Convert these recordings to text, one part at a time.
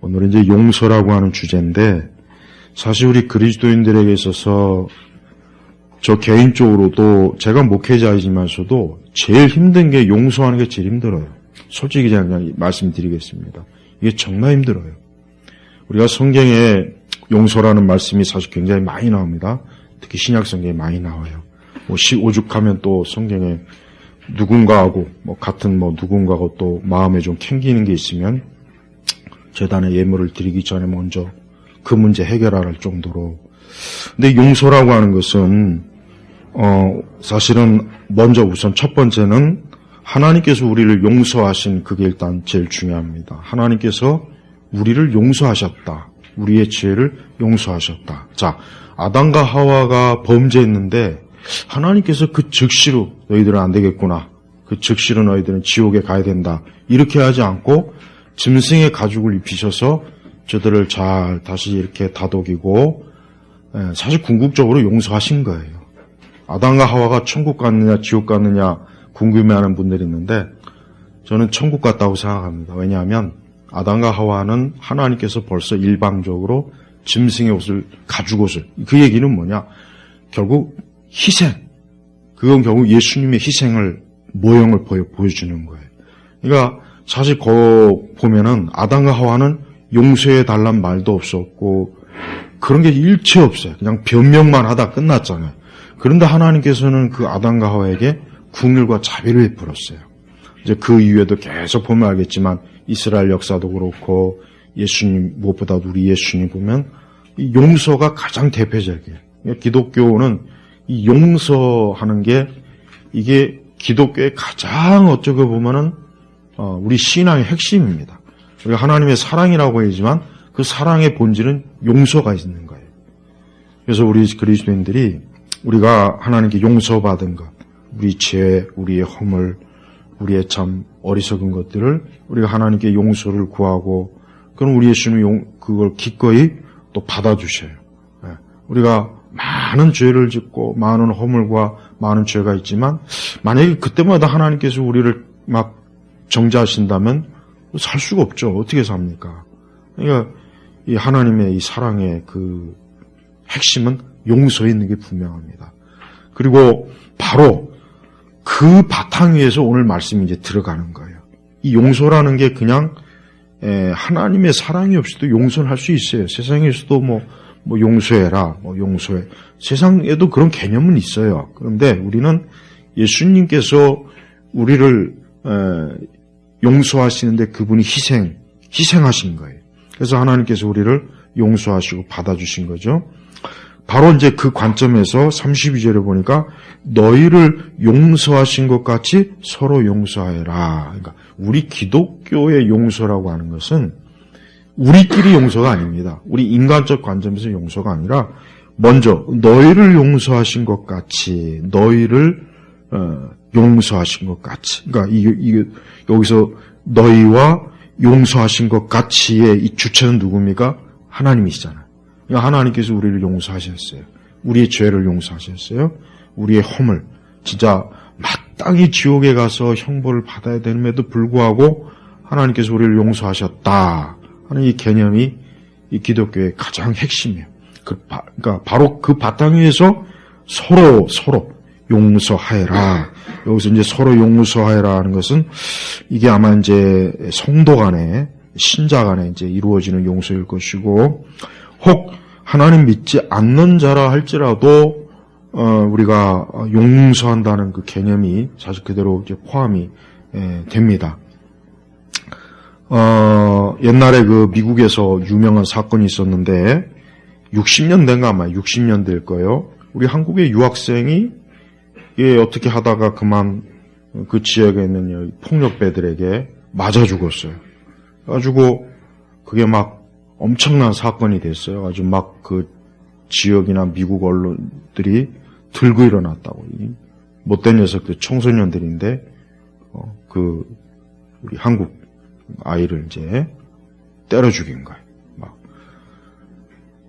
오늘은 이제 용서라고 하는 주제인데, 사실 우리 그리스도인들에게 있어서 저 개인적으로도 제가 목회자이지만서도 제일 힘든 게 용서하는 게 제일 힘들어요. 솔직히 그냥 말씀드리겠습니다. 이게 정말 힘들어요. 우리가 성경에 용서라는 말씀이 사실 굉장히 많이 나옵니다. 특히 신약 성경에 많이 나와요. 오죽하면 또 성경에 누군가하고 같은 누군가하고 또 마음에 좀 캥기는 게 있으면 제단에 예물을 드리기 전에 먼저 그 문제 해결할 정도로. 근데 용서라고 하는 것은 사실은 먼저 우선 첫 번째는 하나님께서 우리를 용서하신 그게 일단 제일 중요합니다. 하나님께서 우리를 용서하셨다. 우리의 죄를 용서하셨다. 자, 아담과 하와가 범죄했는데 하나님께서 그 즉시로 너희들은 안 되겠구나. 그 즉시로 너희들은 지옥에 가야 된다. 이렇게 하지 않고 짐승의 가죽을 입히셔서 저들을 잘 다시 이렇게 다독이고 사실 궁극적으로 용서하신 거예요. 아담과 하와가 천국 갔느냐 지옥 갔느냐 궁금해하는 분들이 있는데 저는 천국 갔다고 생각합니다. 왜냐하면 아담과 하와는 하나님께서 벌써 일방적으로 짐승의 옷을 가죽 옷을 그 얘기는 뭐냐? 결국 희생. 그건 결국 예수님의 희생을 모형을 보여주는 거예요. 그러니까 사실 보면은 아담과 하와는 용서해 달란 말도 없었고 그런 게 일체 없어요. 그냥 변명만 하다 끝났잖아요. 그런데 하나님께서는 그 아담과 하와에게 긍휼과 자비를 베풀었어요. 이제 그 이후에도 계속 보면 알겠지만 이스라엘 역사도 그렇고 예수님 무엇보다도 우리 예수님 보면 이 용서가 가장 대표적이에요. 기독교는 이 용서하는 게 이게 기독교의 가장 어쩌고 보면은 우리 신앙의 핵심입니다. 우리가 하나님의 사랑이라고 하지만 그 사랑의 본질은 용서가 있는 거예요. 그래서 우리 그리스도인들이 우리가 하나님께 용서받은 것, 우리 죄, 우리의 허물, 우리의 참 어리석은 것들을 우리가 하나님께 용서를 구하고 그럼 우리 예수님이 그걸 기꺼이 또 받아주셔요. 우리가 많은 죄를 짓고 많은 허물과 많은 죄가 있지만 만약에 그때마다 하나님께서 우리를 막 정죄하신다면 살 수가 없죠. 어떻게 삽니까? 그러니까 이 하나님의 이 사랑의 그 핵심은 용서에 있는 게 분명합니다. 그리고 바로 그 바탕 위에서 오늘 말씀이 이제 들어가는 거예요. 이 용서라는 게 그냥 하나님의 사랑이 없이도 용서를 할 수 있어요. 세상에서도 용서해라, 용서해. 세상에도 그런 개념은 있어요. 그런데 우리는 예수님께서 우리를 용서하시는데 그분이 희생하신 거예요. 그래서 하나님께서 우리를 용서하시고 받아주신 거죠. 바로 이제 그 관점에서 32절에 보니까 너희를 용서하신 것 같이 서로 용서하여라. 그러니까 우리 기독교의 용서라고 하는 것은 우리끼리 용서가 아닙니다. 우리 인간적 관점에서 용서가 아니라 먼저 너희를 용서하신 것 같이 너희를 용서하신 것 같이. 그러니까 이게 여기서 너희와 용서하신 것 같이의 이 주체는 누굽니까? 하나님이시잖아요. 그러니까 하나님께서 우리를 용서하셨어요. 우리의 죄를 용서하셨어요. 우리의 허물. 진짜 마땅히 지옥에 가서 형벌을 받아야 됨에도 불구하고 하나님께서 우리를 용서하셨다 하는 이 개념이 이 기독교의 가장 핵심이에요. 그러니까 바로 그 바탕 위에서 서로 용서하여라. 여기서 이제 서로 용서하여라 하는 것은 이게 아마 이제 성도 간에 신자 간에 이제 이루어지는 용서일 것이고 혹 하나님 믿지 않는 자라 할지라도 우리가 용서한다는 그 개념이 사실 그대로 이제 포함이 됩니다. 옛날에 그 미국에서 유명한 사건이 있었는데 60년대인가 아마 60년대일 거예요. 우리 한국의 유학생이 어떻게 하다가 그만 그 지역에 있는 폭력배들에게 맞아 죽었어요. 그래가지고 그게 막 엄청난 사건이 됐어요. 아주 막 그 지역이나 미국 언론들이 들고 일어났다고. 못된 녀석들 청소년들인데 그 우리 한국 아이를 이제 때려 죽인 거예요. 막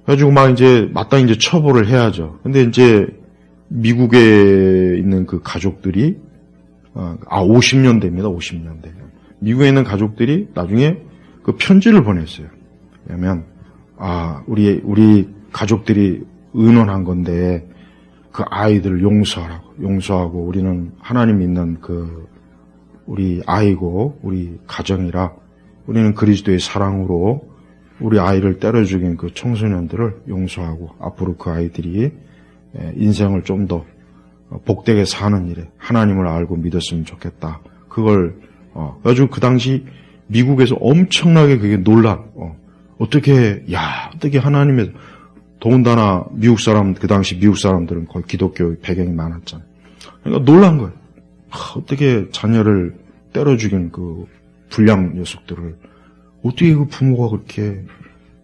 그래가지고 막 이제 마땅히 이제 처벌을 해야죠. 근데 이제 미국에 있는 그 가족들이 50년대입니다. 50년대. 미국에 있는 가족들이 나중에 그 편지를 보냈어요. 왜냐면, 우리 가족들이 의논한 건데, 그 아이들을 용서하고, 우리는 하나님 믿는 우리 아이고, 우리 가정이라, 우리는 그리스도의 사랑으로 우리 아이를 때려 죽인 그 청소년들을 용서하고, 앞으로 그 아이들이 인생을 좀 더 복되게 사는 일에 하나님을 알고 믿었으면 좋겠다. 그걸, 아주 그 당시 미국에서 엄청나게 그게 어떻게 하나님의, 더군다나 그 당시 미국 사람들은 거의 기독교 배경이 많았잖아요. 그러니까 놀란 거예요. 어떻게 자녀를 때려 죽인 그 불량 녀석들을, 어떻게 그 부모가 그렇게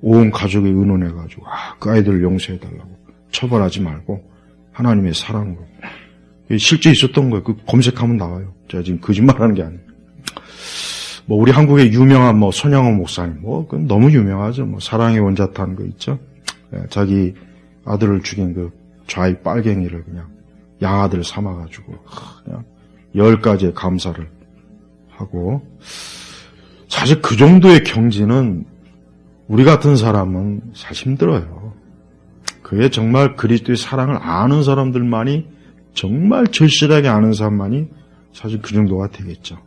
온 가족이 의논해가지고, 그 아이들을 용서해달라고. 처벌하지 말고, 하나님의 사랑으로. 실제 있었던 거예요. 검색하면 나와요. 제가 지금 거짓말하는 게 아니에요. 우리 한국의 유명한 손양호 목사님, 그건 너무 유명하죠. 사랑의 원자탄 있죠. 자기 아들을 죽인 그 좌익 빨갱이를 그냥 양아들 삼아가지고, 그냥 10가지의 감사를 하고, 사실 그 정도의 경지는 우리 같은 사람은 사실 힘들어요. 그게 정말 그리스도의 사랑을 아는 사람들만이, 정말 절실하게 아는 사람만이 사실 그 정도가 되겠죠.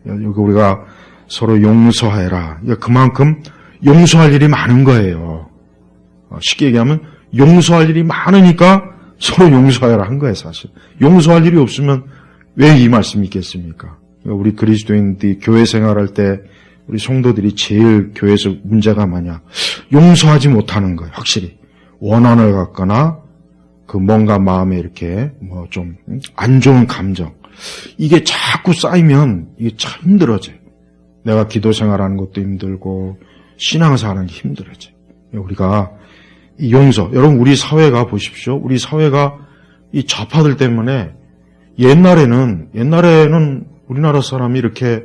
여기 우리가 서로 용서해라. 그만큼 용서할 일이 많은 거예요. 쉽게 얘기하면 용서할 일이 많으니까 서로 용서해라 한 거예요, 사실. 용서할 일이 없으면 왜 이 말씀이 있겠습니까? 우리 그리스도인들이 교회 생활할 때 우리 성도들이 제일 교회에서 문제가 뭐냐? 용서하지 못하는 거예요, 확실히. 원한을 갖거나 뭔가 마음에 이렇게 좀 안 좋은 감정. 이게 자꾸 쌓이면 이게 참 힘들어져요. 내가 기도 생활하는 것도 힘들고 신앙생활하는 게 힘들어져요. 우리가 이 용서, 여러분 우리 사회가 보십시오. 우리 사회가 이 좌파들 때문에 옛날에는 우리나라 사람이 이렇게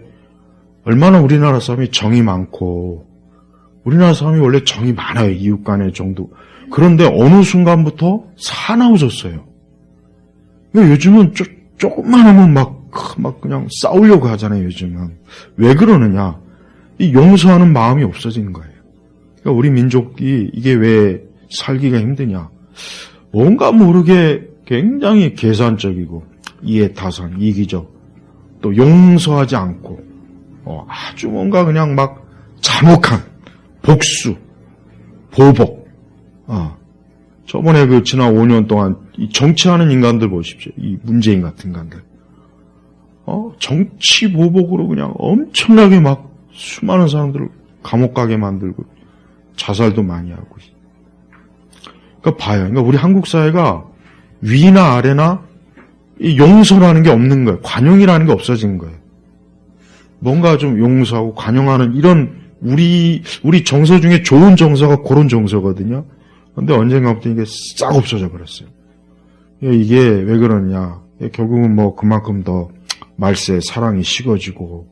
얼마나 우리나라 사람이 정이 많고 우리나라 사람이 원래 정이 많아요. 이웃 간의 정도. 그런데 어느 순간부터 사나워졌어요. 요즘은 조금만 하면 막 그냥 싸우려고 하잖아요, 요즘은. 왜 그러느냐? 이 용서하는 마음이 없어지는 거예요. 그러니까 우리 민족이 이게 왜 살기가 힘드냐? 뭔가 모르게 굉장히 계산적이고, 이해타산, 이기적, 또 용서하지 않고, 아주 뭔가 그냥 막 잔혹한 복수, 보복. 저번에 지난 5년 동안 이 정치하는 인간들 보십시오. 이 문재인 같은 인간들. 정치 보복으로 그냥 엄청나게 막 수많은 사람들을 감옥 가게 만들고 자살도 많이 하고. 그러니까 봐요. 그러니까 우리 한국 사회가 위나 아래나 이 용서라는 게 없는 거예요. 관용이라는 게 없어진 거예요. 뭔가 좀 용서하고 관용하는 이런 우리 정서 중에 좋은 정서가 그런 정서거든요. 근데 언젠가부터 이게 싹 없어져 버렸어요. 이게 왜 그러냐. 결국은 그만큼 더 말세 사랑이 식어지고,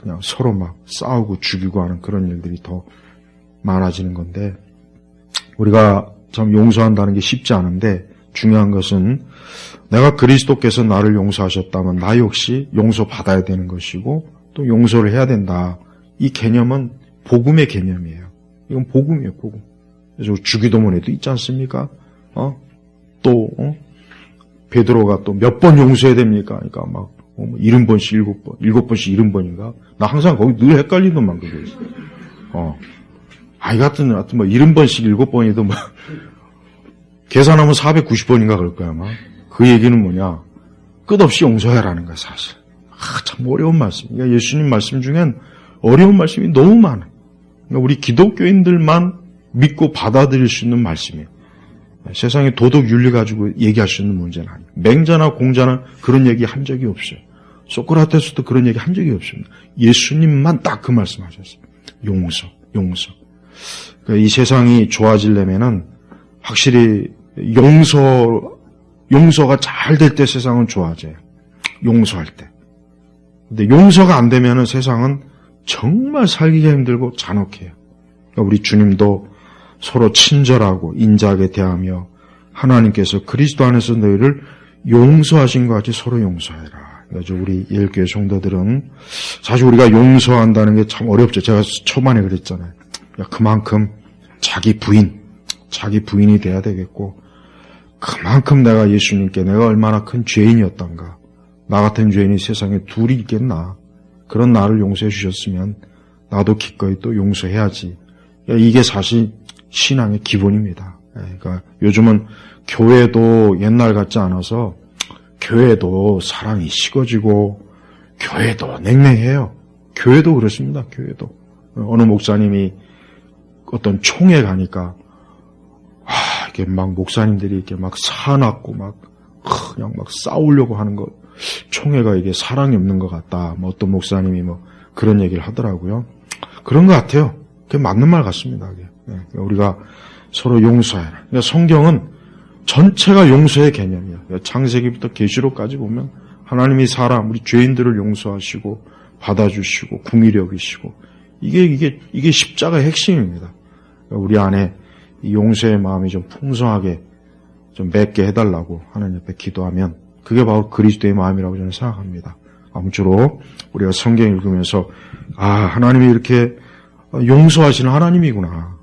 그냥 서로 막 싸우고 죽이고 하는 그런 일들이 더 많아지는 건데, 우리가 참 용서한다는 게 쉽지 않은데, 중요한 것은 내가 그리스도께서 나를 용서하셨다면 나 역시 용서받아야 되는 것이고, 또 용서를 해야 된다. 이 개념은 복음의 개념이에요. 이건 복음이에요, 복음. 그래서 주기도문에도 있지 않습니까? 베드로가 또 몇 번 용서해야 됩니까? 그러니까 막 70번씩 7번씩 70번인가? 나 항상 거기 늘 헷갈리더만 그게. 하여튼 70번씩 7번이도 계산하면 490번인가 그럴 거야 아마. 그 얘기는 뭐냐? 끝없이 용서해라는 거야 사실. 참 어려운 말씀. 그러니까 예수님 말씀 중엔 어려운 말씀이 너무 많아. 그러니까 우리 기독교인들만 믿고 받아들일 수 있는 말씀이에요. 세상에 도덕 윤리 가지고 얘기할 수 있는 문제는 아니에요. 맹자나 공자는 그런 얘기 한 적이 없어요. 소크라테스도 그런 얘기 한 적이 없습니다. 예수님만 딱 그 말씀하셨어요. 용서. 그러니까 이 세상이 좋아지려면은 확실히 용서가 잘 될 때 세상은 좋아져요. 용서할 때. 근데 용서가 안 되면은 세상은 정말 살기가 힘들고 잔혹해요. 그러니까 우리 주님도 서로 친절하고 인자하게 대하며 하나님께서 그리스도 안에서 너희를 용서하신 것 같이 서로 용서해라. 그래서 우리 예일교회 성도들은 사실 우리가 용서한다는 게 참 어렵죠. 제가 초반에 그랬잖아요. 그만큼 자기 부인이 돼야 되겠고, 그만큼 내가 예수님께 내가 얼마나 큰 죄인이었던가. 나 같은 죄인이 세상에 둘이 있겠나. 그런 나를 용서해 주셨으면 나도 기꺼이 또 용서해야지. 이게 사실 신앙의 기본입니다. 그러니까 요즘은 교회도 옛날 같지 않아서 교회도 사람이 식어지고 교회도 냉랭해요. 교회도 그렇습니다. 교회도. 어느 목사님이 어떤 총회 가니까 이게 막 목사님들이 이렇게 막 사납고 막 그냥 막 싸우려고 하는 거, 총회가 이게 사랑이 없는 것 같다. 뭐 어떤 목사님이 뭐 그런 얘기를 하더라고요. 그런 것 같아요. 그게 맞는 말 같습니다. 우리가 서로 용서해라. 그러니까 성경은 전체가 용서의 개념이야. 창세기부터 계시록까지 보면 하나님이 사람, 우리 죄인들을 용서하시고 받아주시고 궁일이 여기시고 이게 십자가의 핵심입니다. 우리 안에 이 용서의 마음이 좀 풍성하게 좀 맺게 해달라고 하나님 앞에 기도하면 그게 바로 그리스도의 마음이라고 저는 생각합니다. 아무쪼록 우리가 성경 읽으면서 하나님이 이렇게 용서하시는 하나님이구나.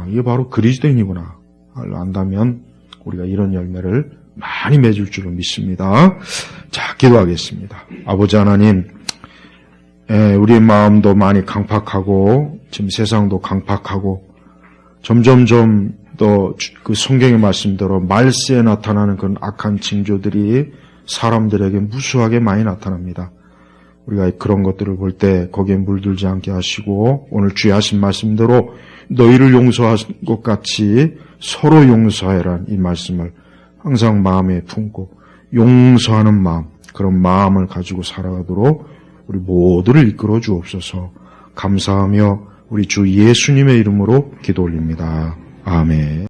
이게 바로 그리스도인이구나. 안다면 우리가 이런 열매를 많이 맺을 줄로 믿습니다. 자, 기도하겠습니다. 아버지 하나님, 우리의 마음도 많이 강팍하고 지금 세상도 강팍하고 점점점 더 그 성경의 말씀대로 말세에 나타나는 그런 악한 징조들이 사람들에게 무수하게 많이 나타납니다. 우리가 그런 것들을 볼 때 거기에 물들지 않게 하시고 오늘 주의 하신 말씀대로 너희를 용서한 것 같이 서로 용서해란 이 말씀을 항상 마음에 품고 용서하는 마음, 그런 마음을 가지고 살아가도록 우리 모두를 이끌어 주옵소서. 감사하며 우리 주 예수님의 이름으로 기도 올립니다. 아멘.